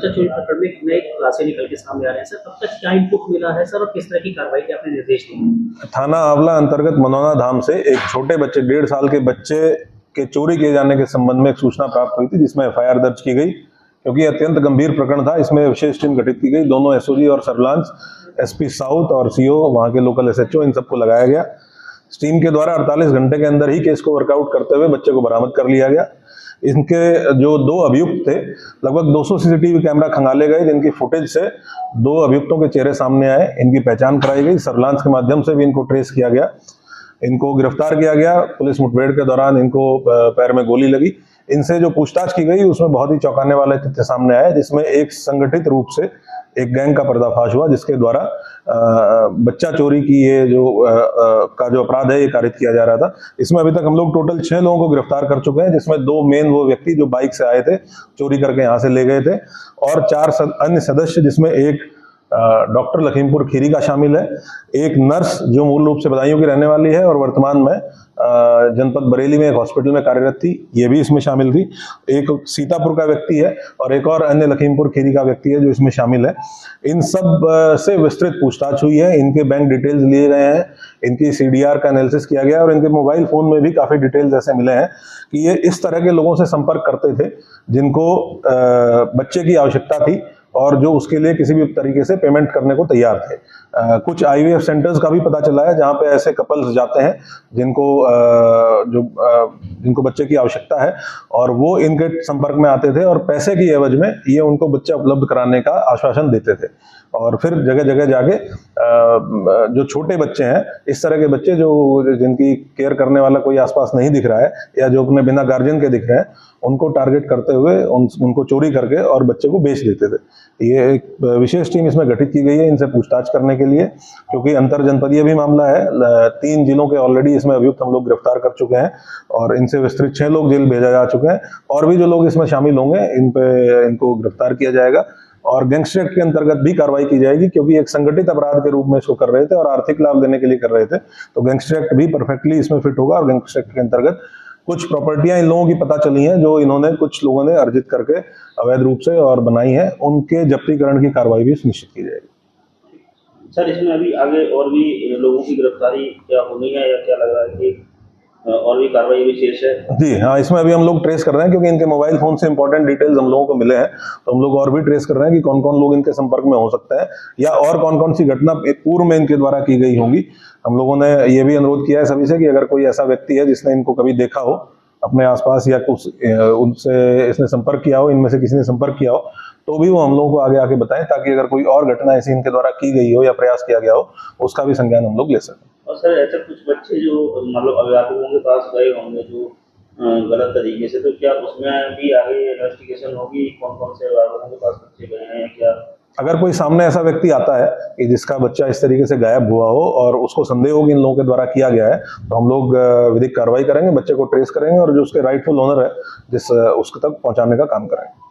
बच्चा चोरी प्रकरण में नए खुलासे निकल के सामने आ रहे हैं सर, तब तक क्या इनपुट मिला है सर और किस तरह की कार्रवाई के आपने निर्देश दिए? थाना आंवला अंतर्गत मनौना धाम से एक छोटे बच्चे 1.5 साल के बच्चे के चोरी किए जाने के संबंध में एक सूचना प्राप्त हुई थी, जिसमें एफआईआर दर्ज की गई। क्योंकि अत्यंत गंभीर प्रकरण था, इसमें विशेष टीम गठित की गई। दोनों एसओजी और सर्विलांस, एसपी साउथ और सीओ वहां के लोकल एसएचओ, इन सबको लगाया गया। टीम के द्वारा 48 घंटे के अंदर ही केस को वर्कआउट करते हुए बच्चे को बरामद कर लिया गया। इनके जो 2 अभियुक्त थे, लगभग 200 सीसीटीवी कैमरा खंगाले गए, जिनकी फुटेज से 2 अभियुक्तों के चेहरे सामने आए। इनकी पहचान कराई गई, सर्विलांस के माध्यम से भी इनको ट्रेस किया गया, इनको गिरफ्तार किया गया। पुलिस मुठभेड़ के दौरान इनको पैर में गोली लगी। इनसे जो पूछताछ की गई उसमें बहुत ही चौंकाने वाले तथ्य सामने आए, जिसमें एक संगठित रूप से एक गैंग का पर्दाफाश हुआ, जिसके द्वारा बच्चा चोरी की ये जो अपराध है ये कारित किया जा रहा था। इसमें अभी तक हम लोग टोटल 6 लोगों को गिरफ्तार कर चुके हैं, जिसमें 2 मेन वो व्यक्ति जो बाइक से आए थे, चोरी करके यहाँ से ले गए थे, और 4 अन्य सदस्य, जिसमें एक डॉक्टर लखीमपुर खीरी का शामिल है, एक नर्स जो मूल रूप से बदायूं की रहने वाली है और वर्तमान में जनपद बरेली में एक हॉस्पिटल में कार्यरत थी, ये भी इसमें शामिल थी। एक सीतापुर का व्यक्ति है और एक और अन्य लखीमपुर खीरी का व्यक्ति है जो इसमें शामिल है। इन सब से विस्तृत पूछताछ हुई है, इनके बैंक डिटेल्स लिए गए हैं, इनकी सीडीआर का एनालिसिस किया गया और इनके मोबाइल फोन में भी काफी डिटेल्स ऐसे मिले हैं कि ये इस तरह के लोगों से संपर्क करते थे जिनको बच्चे की आवश्यकता थी और जो उसके लिए किसी भी तरीके से पेमेंट करने को तैयार थे। कुछ आईवीएफ सेंटर्स का भी पता चला है जहां पे ऐसे कपल्स जाते हैं जिनको बच्चे की आवश्यकता है, और वो इनके संपर्क में आते थे और पैसे की एवज में ये उनको बच्चा उपलब्ध कराने का आश्वासन देते थे। और फिर जगह जगह जाके जो छोटे बच्चे हैं, इस तरह के बच्चे जिनकी केयर करने वाला कोई आसपास नहीं दिख रहा है या जो अपने बिना गार्जियन के दिख रहे हैं, उनको टारगेट करते हुए उनको चोरी करके और बच्चे को बेच देते थे। ये एक विशेष टीम इसमें गठित की गई है इनसे पूछताछ करने के लिए, क्योंकि अंतर जनपदीय भी मामला है। 3 जिलों के ऑलरेडी इसमें अभियुक्त हम लोग गिरफ्तार कर चुके हैं और इनसे विस्तृत 6 लोग जेल भेजा जा चुके हैं, और भी जो लोग इसमें शामिल होंगे इनको गिरफ्तार किया जाएगा और गैंगस्टर एक्ट के अंतर्गत भी कार्रवाई की जाएगी, क्योंकि एक संगठित अपराध के रूप में इसको कर रहे थे और आर्थिक लाभ देने के लिए कर रहे थे। तो गैंगस्टर एक्ट भी परफेक्टली इसमें फिट होगा और गैंगस्टर एक्ट के अंतर्गत कुछ प्रॉपर्टियां इन लोगों की पता चली हैं जो कुछ लोगों ने अर्जित करके अवैध रूप से और बनाई है, उनके जब्तीकरण की कार्रवाई भी सुनिश्चित की जाएगी। सर, इसमें अभी आगे और भी लोगों की गिरफ्तारी क्या होनी है या क्या लग रहा है कि और भी कार्रवाई विशेष है? जी हाँ, इसमें अभी हम लोग ट्रेस कर रहे हैं, क्योंकि इनके मोबाइल फोन से इंपॉर्टेंट डिटेल्स हम लोगों को मिले हैं, तो हम लोग और भी ट्रेस कर रहे हैं कि कौन कौन लोग इनके संपर्क में हो सकता है या और कौन कौन सी घटना पूर्व में इनके द्वारा की गई होंगी। हम लोगों ने ये भी अनुरोध किया है सभी से कि अगर कोई ऐसा व्यक्ति है जिसने इनको कभी देखा हो अपने आसपास या कुछ उनसे इसने संपर्क किया हो, इनमें से किसी ने संपर्क किया हो, तो भी वो हम लोगों को आगे आके बताएं, ताकि अगर कोई और घटना ऐसी इनके द्वारा की गई हो या प्रयास किया गया हो, उसका भी संज्ञान हम लोग ले सकें। और सर, ऐसे कुछ बच्चे जो मतलब अभिभावकों के पास गए होंगे जो गलत तरीके से, तो क्या उसमें भी आगे इन्वेस्टिगेशन होगी? कौन कौन से अभिभावकों के पास बच्चे गए हैं क्या? अगर कोई सामने ऐसा व्यक्ति आता है कि जिसका बच्चा इस तरीके से गायब हुआ हो और उसको संदेह हो कि इन लोगों के द्वारा किया गया है, तो हम लोग विधिक कार्रवाई करेंगे, बच्चे को ट्रेस करेंगे और जो उसके राइटफुल ओनर है उसके तक पहुंचाने का काम करेंगे।